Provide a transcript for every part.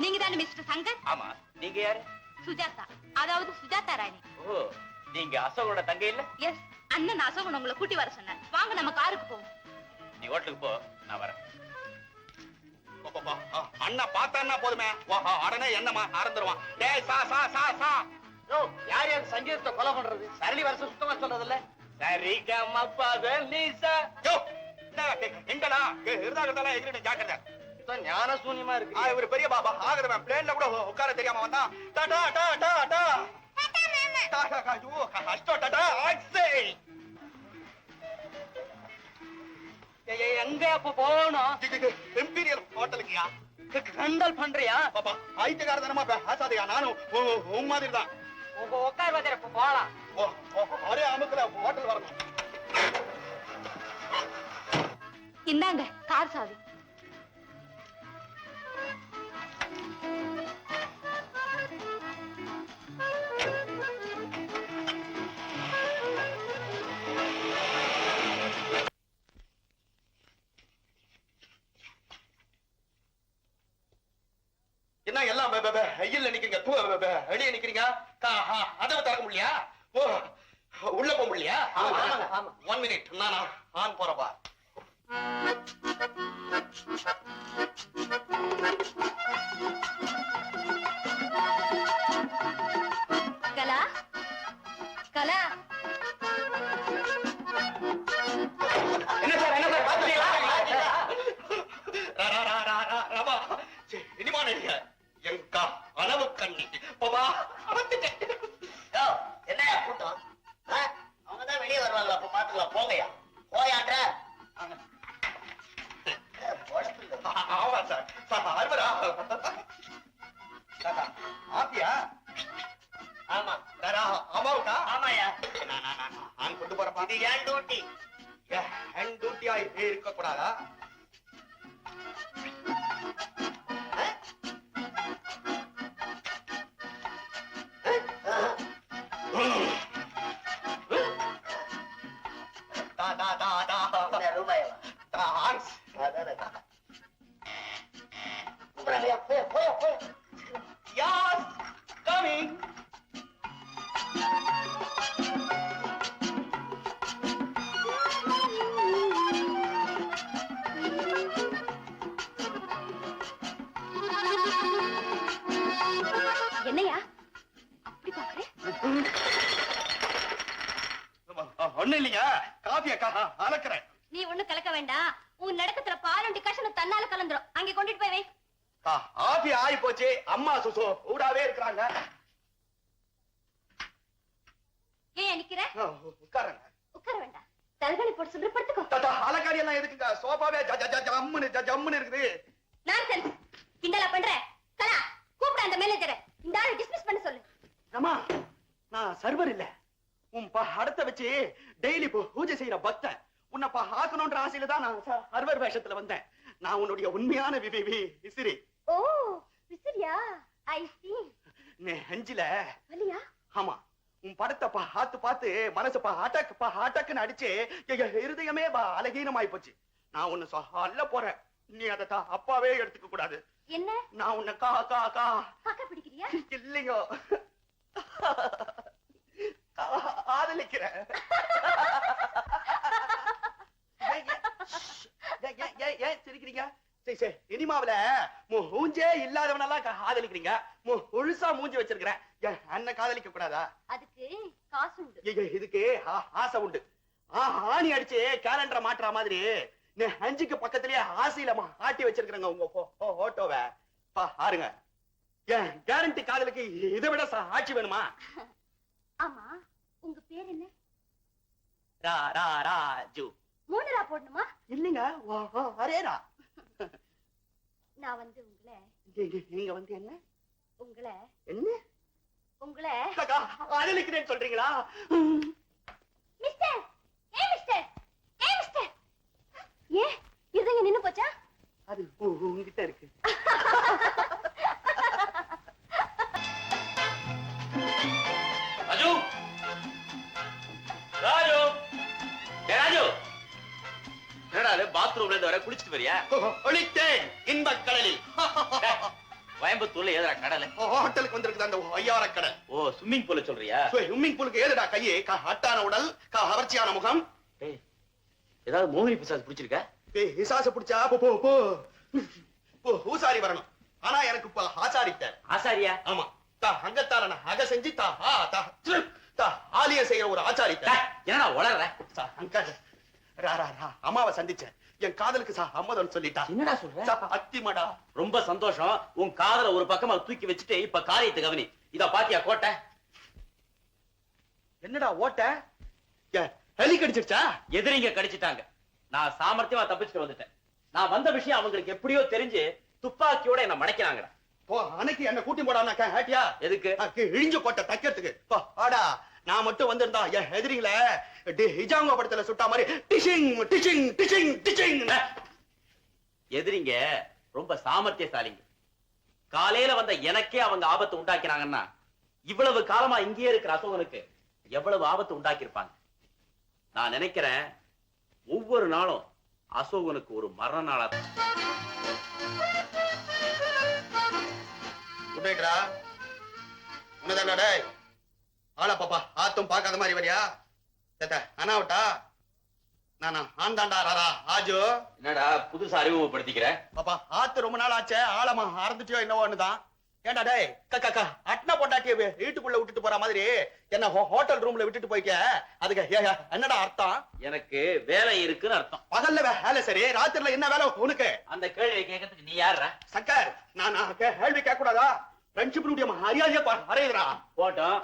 நீங்க தானே மிஸ்டர் சங்கர்? ஆமா, நீங்க யாரு? சுஜாதா, அதாவது சுஜாதா ராணி. ஓ, நீங்க அசோகோட தங்கை இல்ல? எஸ், அண்ணன் அசோகன் உங்களை கூட்டி வர சொன்னார். வாங்க நம்ம காருக்கு போவோம். நீ ஹோட்டலுக்கு போ, நான் வரேன். அண்ணா பார்த்தான்னா போதுமே, உடனே என்னமா ஆரம்பிடுவான். டேய் சா சா சா சா. யோ, யார் யார் சங்கீதத்தை கொலை பண்றது? சரளி வருஷம் சுத்தமா சொல்றது இல்ல. சரி கமப்பத நீசா. யோ, எங்கடா இருந்தா எகிரிட்டு ஜாக்கிரதை. ஞான சூன்யமா இருக்கு. ஒரு பெரிய பாபா ஆகுறவன் பிளேன்ல கூட உட்கார தெரியாம வந்தான். டாடா டா டா டா டாடா காஜு அஷ்டோ டாடா ஆக்ஸே. எங்க அப்ப போகணும்? எம்பீரியல் ஹோட்டலுக்குயா. கண்டல் பண்றியா? பாப்பா ஐத்தியக்காரதனமா பேசாதயா. நானும் உன் மாதிரி தான். உங்க உட்கார் வாத்தியார், இப்ப போகலாம். ஒரே அமுக்குல ஹோட்டல் வரணும். இந்தாங்க கார் சாவி. என்ன எல்லாம் வெயில்ல நிக்கிறீங்க, வெளியே நிக்கிறீங்க. அதவை திறக்க முடியலையா? உள்ள போக முடியலையா? 1 மினிட், நான் ஆன் போறப்பா. கலா, கலா. என்ன சார், என்ன சார் பாத்துட்டீங்களா? ரமா இனிமா நடிக எங்க அளவு கண்ணி பாபா வந்துட்டேன். என்னையா கூட்டம்? அவங்கதான் வெளியே வருவாங்க, அப்ப பாத்துக்கலாம். போங்கயா, போயாண்ட. ஆமா சார். அருவரா ஆப்பியா? ஆமா அம்மாவுக்கா? ஆமாயா. நான் கொண்டு போறப்பா. இது ஏன் டியூட்டி? ஹேண்ட் டியூட்டியா இருக்க கூடாதா? என்னையா அப்படி பாக்குறேன்? ஒண்ணு இல்லைங்க, காஃபியா அலக்குறேன். நீ ஒண்ணு கலக்க வேண்டாம். உன் நடக்கத்துல பாலும் டிகாஷனும் தன்னால கலந்துரும். அங்கே கொண்டுட்டு போய் வை. ஆபி ஆயி போச்சு. அம்மா சுசோ ஊடாவே இருக்கிறாங்க. ஏன் நிக்கிற? உட்காருங்க. உட்கார வேண்டாம், தலகாணி போட்டு சொல்ற படுத்துக்கோ. அலக்காரி எல்லாம் எதுக்குங்க? சோபாவே ஜம்முன்னு இருக்குது. நான்சென்ஸ், கிண்டலா பண்ற? கலா, கூப்பிட அந்த மேனேஜரை. இந்த ஆளை டிஸ்மிஸ் பண்ண சொல்லு. அம்மா, நான் சர்வர் இல்ல. உன் படத்தை வச்சு டெய்லி பூஜை செய்யற பக்தன். உன்னை ஆக்கணும்ன்ற ஆசையில தான் நான் சர்வர் வேஷத்துல வந்தேன். நான் உன்னுடைய உண்மையான விசிறி. ஓ, விசிறியா? ஐ சீ. நெஞ்சில வலியா? ஆமா, உன் படத்தை பார்த்து மனசு அடக்குன்னு அடிச்சு இருதயமே அலகீனமாயி போச்சு. நான் உன்னை சொல்ல போறேன், நீ அதை அப்பாவே எடுத்துக்க கூடாது. என்ன? நான் உன்னை காக்கா பிடிக்கிறியா? இல்லையோ, ஆதலிக்கிறேன். ஏன் சிரிக்கிறீங்க? இனிமாவில மூஞ்சே இல்லாதவனெல்லாம் ஆதலிக்கிறீங்க. முழுசா மூஞ்சி வச்சிருக்கிறேன். அண்ணன் காதலிக்க கூடாதா? அதுக்கு காசு உண்டு. இதுக்கு ஆசை உண்டு. ஆணி அடிச்சு கேலண்டரை மாட்டுற மாதிரி 5க்கு பக்கத்திலேயே ஆசையில ஆட்டி வச்சிருக்கிறேங்க உங்க போட்டோவை பாருங்க. கேரண்டி காதலுக்கு இதை விட ஆட்சி வேணுமா? ஆமா, உங்க பேர் என்ன? ராஜு. 3 ரா போடணுமா? இல்லைங்க, அரேரா. நான் வந்து உங்களை நீங்க வந்து என்ன உங்களை காதலிக்கிறேன்னு சொல்றீங்களா? மிஸ்டர், மிஸ்டர், மிஸ்டர், ஏன் இருதயம் நின்னு போச்சா? அது உங்ககிட்ட இருக்கு. ராஜு, ராஜு, ராஜு, என்னடா பாத்ரூம்ல இருந்து வர குளிச்சிட்டு வரியா? ஒளித்தேன் இன்பக் கடலில். கோயம்புத்தூர்ல ஏதா கடலை ஹோட்டலுக்கு வந்திருக்குது அந்த ஐயாவர கடை. ஓ ஸ்விம்மிங் பூல சொல்றியா? ஸ்விம்மிங் பூலுக்கு ஏதுடா கையே? அட்டான உடல், கவர்ச்சியான முகம். டேய் ஏதாவது மோகினி பிசாசு பிடிச்சிருக்க? விசாச பிடிச்சா போ போ போ போ ஊசாரி வரணும். ஆனா எனக்கு இப்ப ஆசாரிட்ட. ஆசாரியா? ஆமா. அங்கத்தாரன அக செஞ்சு ஆலிய செய்யற ஒரு ஆச்சாரிட்ட. என்னடா உளற? அம்மாவை சந்திச்சேன். என் காதலுக்கு சம்மதம் சொல்லிட்டா. என்னடா சொல்ற? அத்திமடா. ரொம்ப சந்தோஷம். உன் காதல ஒரு பக்கமா தூக்கி வச்சுட்டு இப்ப காரியத்தை கவனி. இத பாத்தியா கோட்டை? என்னடா ஓட்ட? ஹெலி கடிச்சிருச்சா? எதிரிங்க கடிச்சிட்டாங்க. நான் சாமர்த்தியமா தப்பிச்சுட்டு வந்துட்டேன். நான் வந்த விஷயம் அவங்களுக்கு எப்படியோ தெரிஞ்சு துப்பாக்கியோட என்ன மடக்கினாங்கடா. அன்னைக்கு என்ன கூட்டி போடாம ஹேட்டியா? எதுக்கு? இழிஞ்சு போட்ட தைக்கிறதுக்கு. ஆடா நான் மட்டும் வந்திருந்தா என் எதிரிங்கள ஹிஜாங்கோ படத்துல சுட்டா மாதிரி டிஷிங் டிஷிங் டிஷிங் டிஷிங். எதிரிங்க ரொம்ப சாமர்த்தியசாலிங்க. காலையில வந்த எனக்கே அவங்க ஆபத்து உண்டாக்கினாங்கன்னா இவ்வளவு காலமா இங்கேயே இருக்கிற அசோகனுக்கு எவ்வளவு ஆபத்து உண்டாக்கி இருப்பாங்க. நான் நினைக்கிறேன் ஒவ்வொரு நாளும் அசோகனுக்கு ஒரு மரண நாளா. உன்னைடா உன்னதானடா ஆளா பாப்பா ஆத்தும் பார்க்காத மாதிரி வரியா? அனாவட்டா நானா ஆண்டாண்டா ராரா ஆஜோ. என்னடா புதுசா அறிமுகப்படுத்திக்கிற? பாப்பா ஆத்து ரொம்ப நாள் ஆச்சே, ஆழமா அறந்துட்டியோ என்னவோன்னுதான். ஏண்டா டேய் கக்கா அட்னா பொண்டாட்டிய வீட்டுக்குள்ள விட்டுட்டு போற மாதிரி என்ன ஹோட்டல் ரூம்ல விட்டுட்டு போய்க்க, அதுக்கு என்னடா அர்த்தம்? எனக்கு வேலை இருக்குன்னு அர்த்தம். பகல்ல வேலை சரி, ராத்திரில என்ன வேலை உனக்கு? அந்த கேள்வி கேட்கறதுக்கு நீ யாருடா? சக்கர் நான் கேள்வி கேட்க கூடாதா? ஃப்ரெண்ட்ஷிப் மரியாதையா அறையுதுடா. போட்டோம்.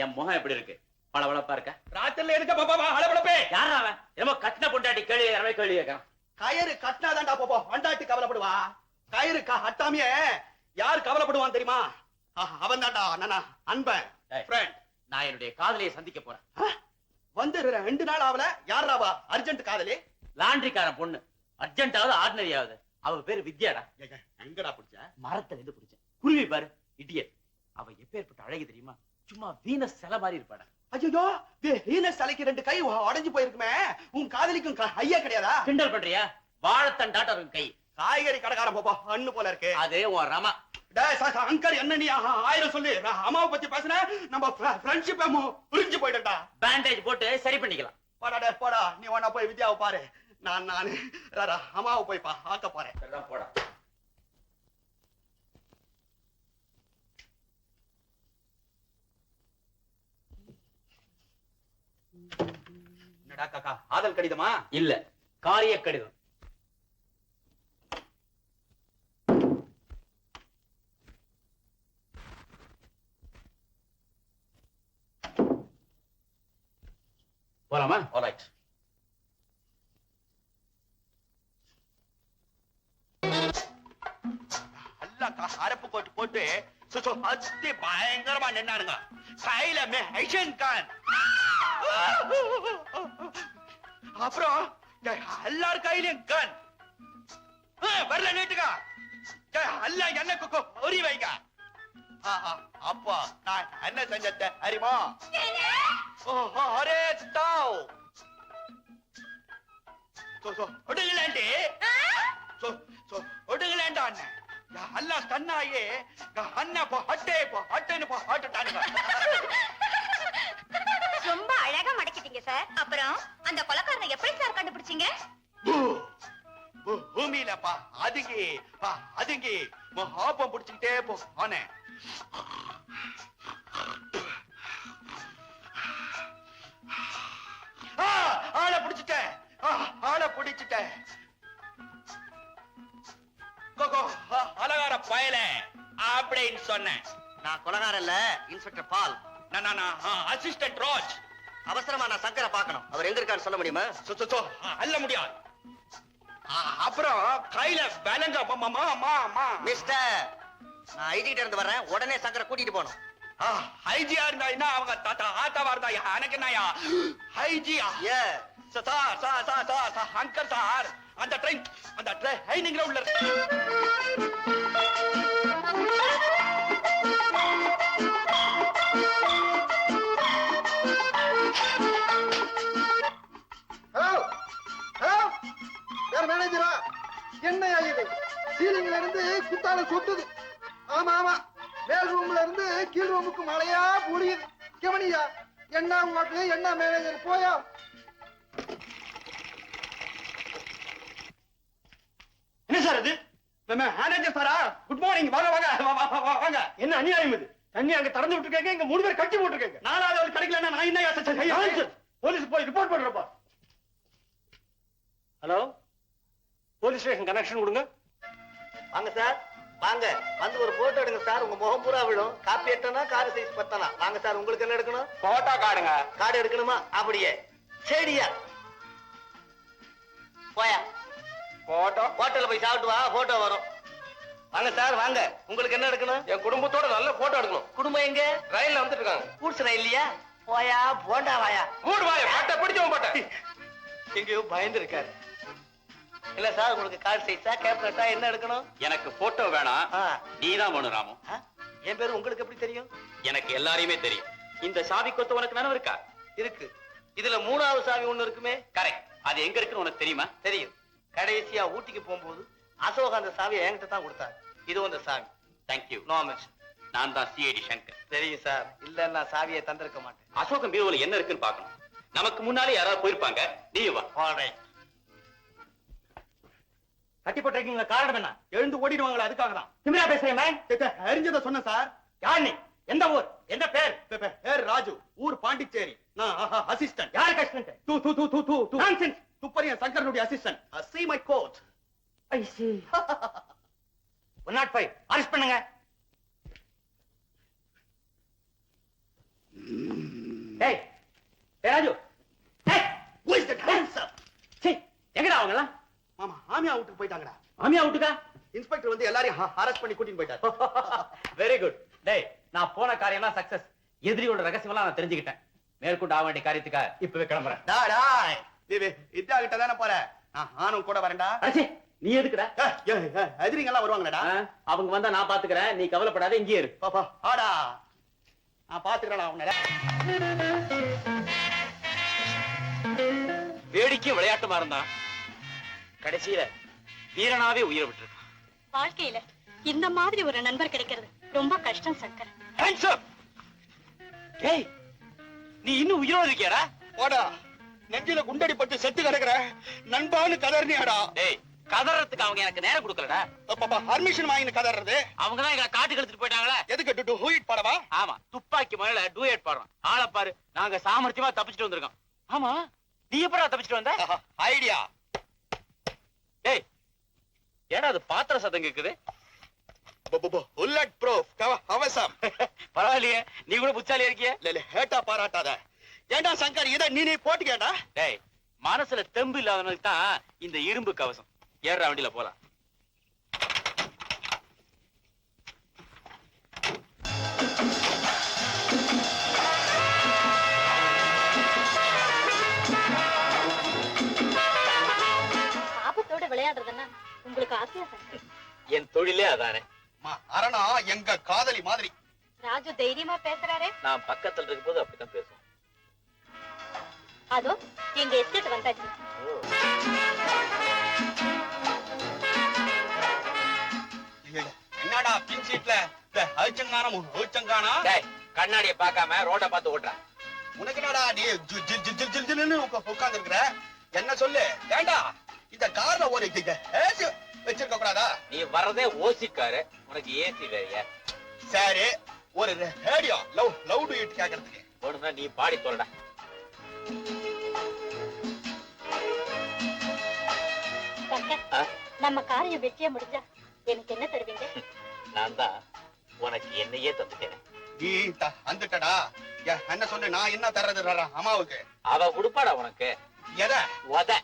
என் முகம் எப்படி இருக்கு? பளபளப்பா இருக்க? ராத்திரில இருக்க பாப்பா அளபளப்பே. யாரா அவன்? என்னமோ கட்டின பொண்டாட்டி கேள்வி கேள்வி கேட்கறான். கயிறு கட்டினாதான்டா பாப்பா பொண்டாட்டி கவலைப்படுவா. கயிறு கட்டாமையே யார் கவலைப்படுவான் தெரியுமா? அவன் தான்டா நானா அன்பன் ஃப்ரெண்ட். நான் என்னுடைய காதலியை சந்திக்க போறேன். வந்து 2 நாள் ஆவல. யாராவா? அர்ஜென்ட் காதலி? லாண்ட்ரிக்காரன் பொண்ணு. அர்ஜென்டாவது ஆர்டினரியாவது. அவ பேரு வித்யாடா. எங்கடா பிடிச்ச? மரத்துல இருந்து பிடிச்சேன். குருவி பாரு இடியட். அவ எப்பேற்பட்ட அழகு தெரியுமா? சும்மா வீனஸ் சிலை மாதிரி இருப்பாடா. ஐயோ வீனஸ் சிலைக்கு 2 கை உடைஞ்சு போயிருக்குமே, உன் காதலிக்கும் ஐயா கிடையாதா? கிண்டல் பண்றியா? வாழைத்தண்டாட்ட கை. காய்கறி கடைக்காரன் பாப்பா அண்ணு போல இருக்கு. அதே உன் ரமா. அங்கர் என்ன நீ 1000 சொல்லி அம்மாவை பத்தி பேசுன நம்ம ஃப்ரெண்ட்ஷிப் புரிஞ்சு போயிட்டா. பேண்டேஜ் போட்டு சரி பண்ணிக்கலாம். போடா போடா நீ ஒன்னா போய் வித்யாவை பாரு. நான் அம்மாவை போய் ஆக்க போறேன். போடா. என்னடா காக்கா ஆதல் கடிதமா? இல்ல காரிய கடிதம். போலாமா? ஆல்ரைட். அரப்பு கோட்டு போட்டு அத்தி பயங்கரமா நின்னாருங்க. கையில மெஷின் கன். அப்புறம் எல்லார் கையிலும் கன். வரல நீட்டுக்கா அல்ல என்ன ஒரி வைங்க. அப்போ நான் என்ன செஞ்ச அறிமா? அரே தாவ் ஒடுங்கலாண்டி ஒடுங்கலாண்டா அண்ணன் அல்ல கண்ணாயே அண்ணா ஹட்டேன்னு ஹட்டுட்டானுங்க. ரொம்ப அழகா மடக்கிட்டீங்க சார். அப்புறம் அந்த கொலைக்காரனை எப்படி சார் கண்டுபிடிச்சீங்க? பூமியிலப்பா அதுங்கி ஆப்பம் பிடிச்சுக்கிட்டே போனேன். ஆளை பிடிச்சிட்டேன். அலங்கார பயல அப்படின்னு சொன்னேன். நான் கொலகாரம் இல்ல, இன்ஸ்பெக்டர் பால். அசிஸ்டன்ட் ரோஜ். அவசரமா நான் சங்கரை பார்க்கணும். அவர் எங்க இருக்கான்னு சொல்ல முடியுமா? அல்ல முடியாது. அப்புறம் கையில விலங்க மிஸ்டர், நான் ஐடி இருந்து வர்றேன். உடனே சங்கரை கூட்டிட்டு போகணும். ஹைஜியா இருந்தா அவங்க ஆத்தாவா இருந்தா எனக்கு என்னயா ஹைஜியா? அங்கர் சார் அந்த ட்ரைனிங்ல உள்ள மேனேஜரா, என்ன ஆகுது? சீலிங்ல இருந்து குத்தால சொட்டுது. ஆமா ஆமா, மேல் ரூம்ல இருந்து கீழ் ரூமுக்கு மழையா பொழியுது. கவனியா, என்ன உனக்கு என்ன மேனேஜர் போயா. என்ன சார் இது? மேனேஜர் சாரா? Good morning. வாங்க வாங்க வாங்க. என்ன அநியாயம் இது? தண்ணி அங்க திறந்து விட்டுருக்கேங்க, இங்க 3 பேர் கட்டி போட்டுருக்கேங்க. நாலாவது அவள் கிடைக்கலன்னா நான் என்ன போலீஸ் போய் ரிப்போர்ட் பண்றப்பா. ஹலோ, போலீஸ் ஸ்டேஷன் கனெக்ஷன் கொடுங்க. வாங்க சார், வாங்க வந்து ஒரு போட்டோ எடுங்க சார். உங்க முகம் பூரா விடும். காப்பி எட்டனா கார் சைஸ் பத்தனா. வாங்க சார், உங்களுக்கு என்ன எடுக்கணும்? போட்டோ கார்டுங்க. கார்டு எடுக்கணுமா? அப்படியே சரியா போயா. போட்டோ ஹோட்டல்ல போய் சாப்பிட்டு வா, போட்டோ வரும். வாங்க சார் வாங்க, உங்களுக்கு என்ன எடுக்கணும்? என் குடும்பத்தோட நல்ல போட்டோ எடுக்கணும். குடும்பம் எங்க? ரயில்ல வந்துட்டு இருக்காங்க. கூட்ஸ் இல்லையா? போயா போண்டா வாயா. மூடு வாய, பட்ட பிடிச்சவன் பட்ட. எங்கேயோ பயந்து இருக்காரு. இல்ல சார், உங்களுக்கு கார் சைஸா கேப்லெட்டா என்ன எடுக்கணும்? எனக்கு போட்டோ வேணாம், நீதான் வேணும் ராமு. என் பேரு உங்களுக்கு எப்படி தெரியும்? எனக்கு எல்லாரையுமே தெரியும். இந்த சாவி கொத்து உனக்கு நினைவு இருக்கா? இருக்கு. இதுல 3வது சாவி ஒண்ணு இருக்குமே. கரெக்ட். அது எங்க இருக்குன்னு உனக்கு தெரியுமா? தெரியும். கடைசியா ஊட்டிக்கு போகும்போது அசோக் அந்த சாவியை என்கிட்ட தான் கொடுத்தாரு. இது அந்த சாவி. தேங்க்யூ. No mention. நான் தான் சிஐடி சங்கர். தெரியும் சார். இல்ல நான் சாவியை தந்திருக்க மாட்டேன். அசோகம் பீரோல என்ன இருக்குன்னு பார்க்கணும். நமக்கு முன்னாலே யாராவது போயிருப்பாங்க. நீ வா. ஆல்ரைட். கட்டி போட்டிருக்கீங்களா? காரணம் என்ன? எழுந்து ஓடிடுவாங்களா? அதுக்காக தான். திமிரா பேசுறேன். அறிஞ்சத சொன்ன சார். யார் நீ? எந்த ஊர்? என்ன பேர்? பேர் ராஜு. ஊர் பாண்டிச்சேரி. நான் அசிஸ்டன்ட். யாருக்கு அசிஸ்டன்ட்? தூ நான்சென்ஸ். துப்பறிய சங்கரனுடைய assistant. See my coat. I see. 105 arrest பண்ணுங்க. டேய் ராஜு. டேய், who is that handsome? சீ, எங்கடா அவங்களா? மாமா ஆமியா வீட்டுக்கு போயிட்டாங்கடா. ஆமியா வீட்டுக்கா? இன்ஸ்பெக்டர் வந்து எல்லாரையும் அரெஸ்ட் பண்ணி கூட்டிட்டு போயிட்டார். Very good. டேய், நான் போன காரியம்லாம் சக்சஸ். எதிரியோட ரகசியம் எல்லாம் நான் தெரிஞ்சுக்கிட்டேன். மேற்கொண்டு ஆக வேண்டிய காரியத்துக்கா இப்பவே கிளம்புறேன். டாய் இதா கிட்ட தானே போற. நானும் கூட வரேன்டா. நீ எதுக்குடா? எதிரிங்க எல்லாம் வருவாங்கடா. அவங்க வந்தா நான் பாத்துக்கிறேன், நீ கவலைப்படாத, இங்கே இரு. பாப்பா ஆடா, நான் பாத்துக்கிறேன் அவங்கள. வேடிக்கை விளையாட்டுமா இருந்தான், கடைசியில வீரனாவே உயிரை விட்டுருக்கான். வாழ்க்கையில இந்த மாதிரி ஒரு நண்பர் கிடைக்கிறது ரொம்ப கஷ்டம் சங்கர். ஏய், நீ இன்னும் உயிரோடு இருக்கியாடா? போடா, நெஞ்சில குண்டடி பட்டு செத்து கிடக்குற நண்பான்னு கதறினியாடா. டேய், கதறதுக்கு அவங்க எனக்கு நேரம் கொடுக்கலடா. பாப்பா பர்மிஷன் வாங்கி கதறது. அவங்க தான் எங்களை காட்டுக்கு எடுத்துட்டு போயிட்டாங்களே. எதுக்கு ஹூயிட் பாடவா? ஆமா, துப்பாக்கி மேல டூயட் பாடுறோம். ஆளை பாரு, நாங்க சாமர்த்தியமா தப்பிச்சுட்டு வந்திருக்கோம். ஆமா, நீ எப்படா தப்பிச்சுட்டு வந்த? ஐடியா. டேய், ஏடா அது பாத்திர சத்தம் கேக்குது? புல்லட் ப்ரூஃப் கவசம். பரவாயில்லையே, நீ கூட புச்சாலியா இருக்கிய. இல்ல ஹேட்டா பாராட்டாத. ஏண்டா சங்கர், இத நீ போட்டுக்கேடா. டேய், மனசுல தெம்பு இல்லாதவனுக்கு தான் இந்த இரும்பு கவசம். ஏறா வண்டியில போலாம். ஆபத்தோட விளையாடுறதுன்னா உங்களுக்கு ஆசையா சங்கர்? என் தொழிலே அதானே. அரணா எங்க காதலி மாதிரி. ராஜு தைரியமா பேசுறாரே. நான் பக்கத்துல இருக்கும் போது அப்படித்தான் பேசுவோம். அதோ எங்க எஸ்டேட் வந்தாச்சு. என்னடா பின் சீட்ல அழிச்சங்கானா? டேய், கண்ணாடிய பார்க்காம ரோட பார்த்து ஓட்டுற. உனக்கு என்னடா நீ ஜில்ஜில்னு உட்கார்ந்து இருக்கிற? என்ன சொல்லு. ஏண்டா இந்த கார்ல ஒரு ஏசி வச்சிருக்க கூடாதா? நீ வர்றதே ஓசிக்காரு, உனக்கு ஏசி வேறையா? சரி, ஒரு ரேடியோ லவ் டுயட் கேக்குறதுக்கு ஒண்ணுனா நீ பாடி சொல்லடா. சங்கர், நம்ம காரியம் வெற்றியா முடிஞ்சா எனக்கு என்ன தருவீங்க? நான் தான் உனக்கு என்னையே தந்துட்டேன். நீ வந்துட்டடா. என்ன சொல்லு, நான் என்ன தர்றது அம்மாவுக்கு? அவ கொடுப்பாடா உனக்கு. எதை? உத.